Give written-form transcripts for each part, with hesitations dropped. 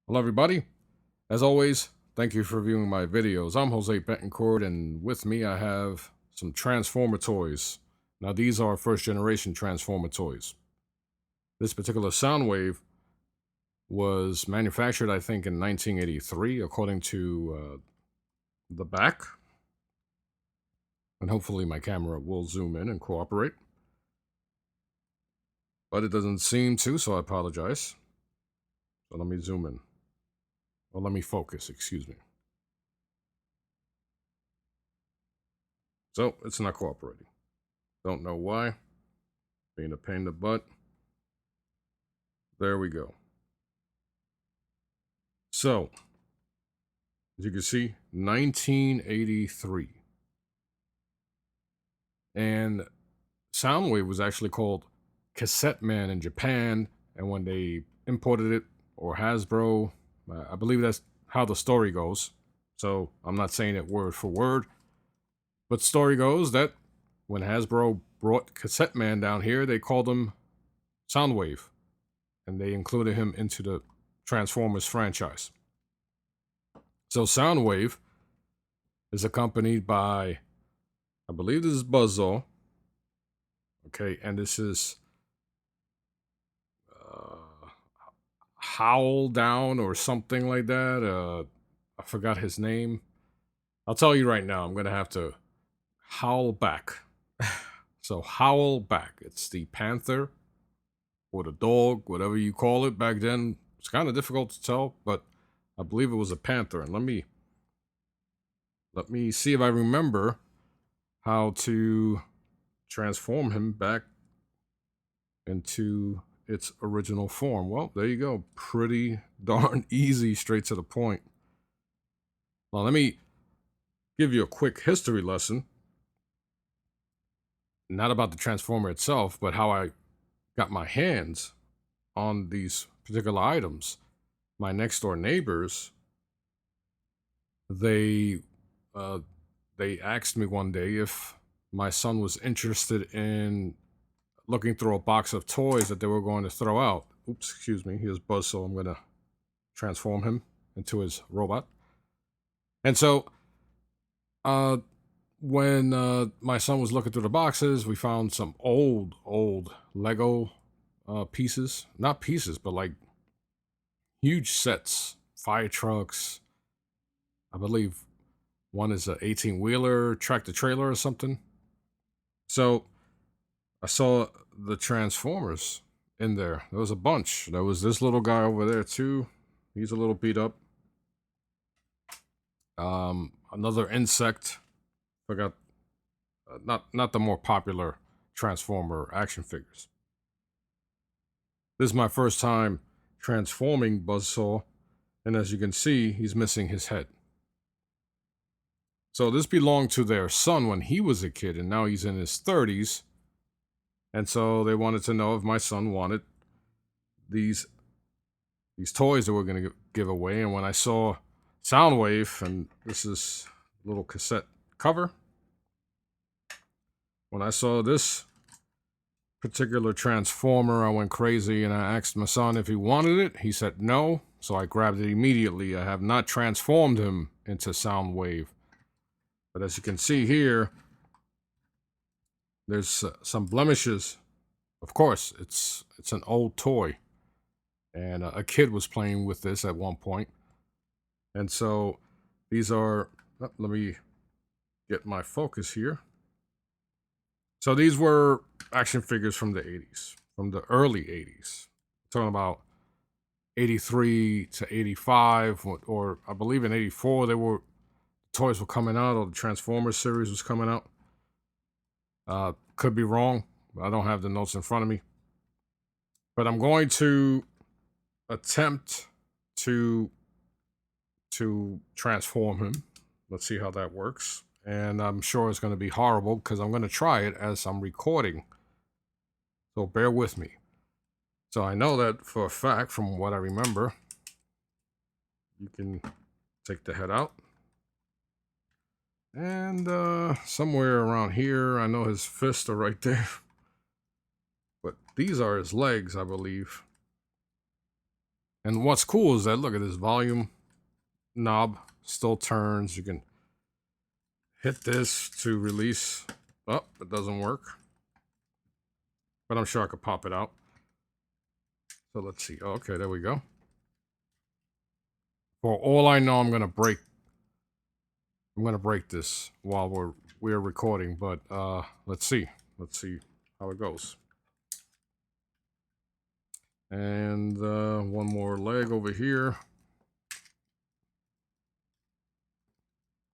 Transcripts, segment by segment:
Hello everybody, as always, thank you for viewing my videos. I'm Jose Betancourt and with me I have some Transformer toys. Now these are first generation Transformer toys. This particular Soundwave was manufactured I think in 1983 according to the back. And hopefully my camera will zoom in and cooperate. But it doesn't seem to, so I apologize. So let me zoom in. Or let me focus, excuse me. So it's not cooperating. Don't know why. Being a pain in the butt. There we go. So, as you can see, 1983. And Soundwave was actually called Cassette Man in Japan. And when they imported it, or Hasbro, I believe that's how the story goes. So, I'm not saying it word for word. But story goes that when Hasbro brought Cassette Man down here, they called him Soundwave. And they included him into the Transformers franchise. So Soundwave is accompanied by, I believe this is Buzzsaw. Okay, and this is Howl Down or something like that. I forgot his name. I'll tell you right now, I'm going to have to howl back. So Howl Back. It's the panther or the dog, whatever you call it back then. It's kind of difficult to tell, but I believe it was a panther. And let me see if I remember how to transform him back into its original form. Well, there you go. Pretty darn easy, straight to the point. Well, let me give you a quick history lesson. Not about the Transformer itself, but how I got my hands on these particular items. My next door neighbors, they asked me one day if my son was interested in looking through a box of toys that they were going to throw out. Oops, excuse me. Here's Buzz, so I'm going to transform him into his robot. And so, when my son was looking through the boxes, we found some old Lego pieces. Not pieces, but like huge sets. Fire trucks. I believe one is an 18-wheeler, tractor trailer or something. So, I saw the Transformers in there. There was a bunch. There was this little guy over there too. He's a little beat up. Another insect. Forgot. Not the more popular Transformer action figures. This is my first time transforming Buzzsaw, and as you can see, he's missing his head. So this belonged to their son when he was a kid, and now he's in his 30s. And so they wanted to know if my son wanted these toys that we're going to give away. And when I saw Soundwave, and this is a little cassette cover, when I saw this particular Transformer, I went crazy and I asked my son if he wanted it. He said no, so I grabbed it immediately. I have not transformed him into Soundwave. But as you can see here, there's some blemishes. Of course, it's an old toy. And a kid was playing with this at one point. And so these are, let me get my focus here. So these were action figures from the 80s, from the early 80s. Talking about 83 to 85, or I believe in 84, toys were coming out, or the Transformers series was coming out. Could be wrong. I don't have the notes in front of me. But I'm going to attempt to transform him. Let's see how that works. And I'm sure it's going to be horrible because I'm going to try it as I'm recording. So bear with me. So I know that for a fact, from what I remember, you can take the head out. And somewhere around here, I know his fists are right there. But these are his legs, I believe. And what's cool is that, look at this volume knob, still turns. You can hit this to release. Oh, it doesn't work. But I'm sure I could pop it out. So let's see. Okay, there we go. For all I know, I'm gonna break this while we're recording, but let's see how it goes. And one more leg over here.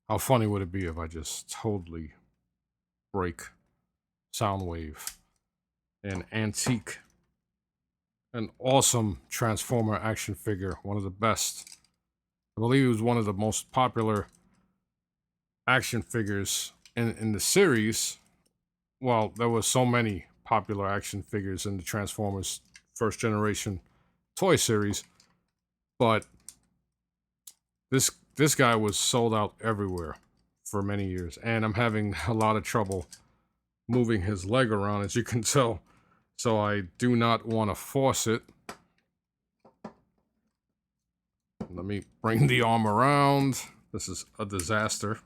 How funny would it be if I just totally break SoundWave, an antique, an awesome Transformer action figure, one of the best. I believe it was one of the most popular action figures in the series. Well, there were so many popular action figures in the Transformers first generation toy series, but this guy was sold out everywhere for many years, and I'm having a lot of trouble moving his leg around, as you can tell, so I do not want to force it. Let me bring the arm around. This is a disaster.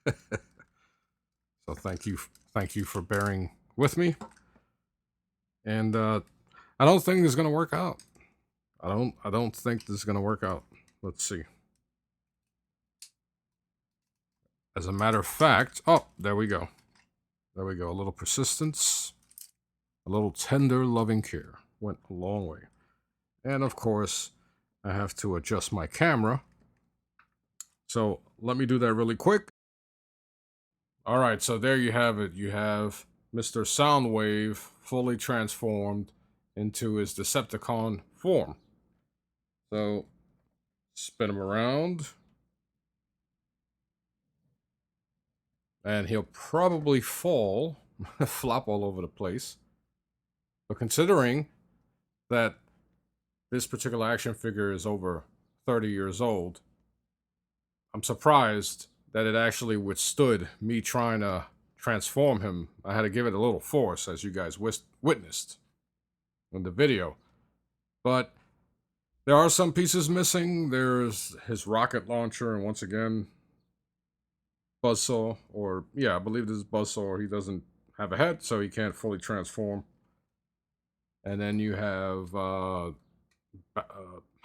So thank you for bearing with me. And I don't think this is gonna work out. I don't think this is gonna work out. Let's see. As a matter of fact, oh, there we go. There we go. A little persistence, a little tender, loving care went a long way. And of course, I have to adjust my camera. So let me do that really quick. All right, so there you have it. You have Mr. Soundwave fully transformed into his Decepticon form. So spin him around. And he'll probably fall, flop all over the place. But considering that this particular action figure is over 30 years old, I'm surprised that it actually withstood me trying to transform him. I had to give it a little force, as you guys witnessed in the video. But there are some pieces missing. There's his rocket launcher, and once again, Buzzsaw, or yeah, I believe this is Buzzsaw. He doesn't have a head, so he can't fully transform. And then you have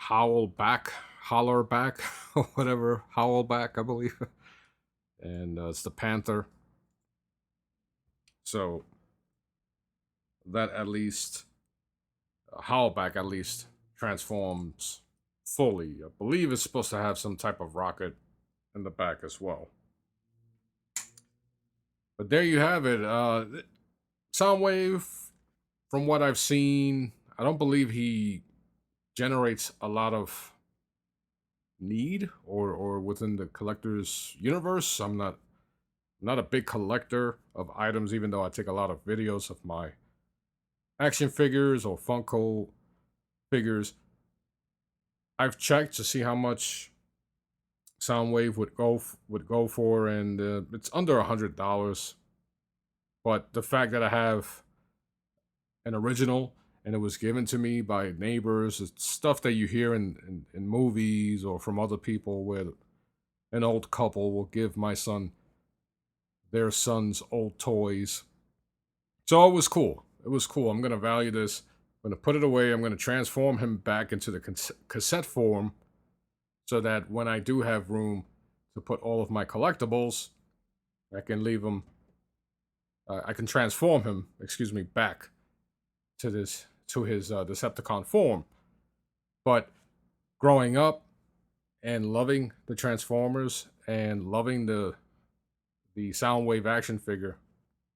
Howlback, or whatever, Howlback, I believe. And it's the Panther. So that at least, Howlback at least transforms fully. I believe it's supposed to have some type of rocket in the back as well. But there you have it. Soundwave, from what I've seen, I don't believe he generates a lot of need or within the collector's universe. I'm not a big collector of items, even though I take a lot of videos of my action figures or Funko figures. I've checked to see how much Soundwave would go for, and it's under $100. But the fact that I have an original and it was given to me by neighbors, it's stuff that you hear in movies or from other people, where an old couple will give my son their son's old toys. So it was cool. It was cool. I'm going to value this. I'm going to put it away. I'm going to transform him back into the cassette form, so that when I do have room to put all of my collectibles, I can leave him. I can transform him, back to his Decepticon form. But growing up and loving the Transformers and loving the Soundwave action figure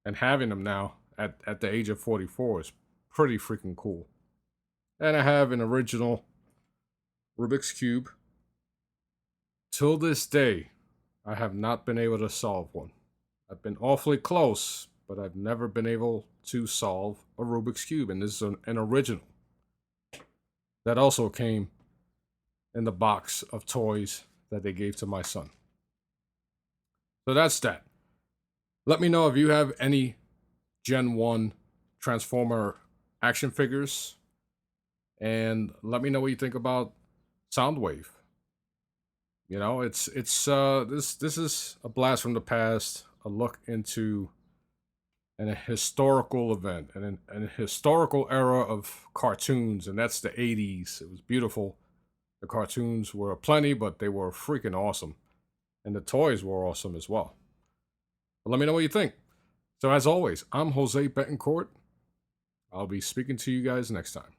and having them now at the age of 44 is pretty freaking cool. And I have an original Rubik's Cube. Till this day, I have not been able to solve one. I've been awfully close, but I've never been able to solve a Rubik's Cube, and this is an original. That also came in the box of toys that they gave to my son. So that's that. Let me know if you have any Gen 1 Transformer action figures, and let me know what you think about SoundWave. You know, this is a blast from the past, a look into a historical event and an historical era of cartoons, and that's the 80s. It was beautiful. The cartoons were aplenty, but they were freaking awesome. And the toys were awesome as well. But let me know what you think. So as always, I'm Jose Betancourt. I'll be speaking to you guys next time.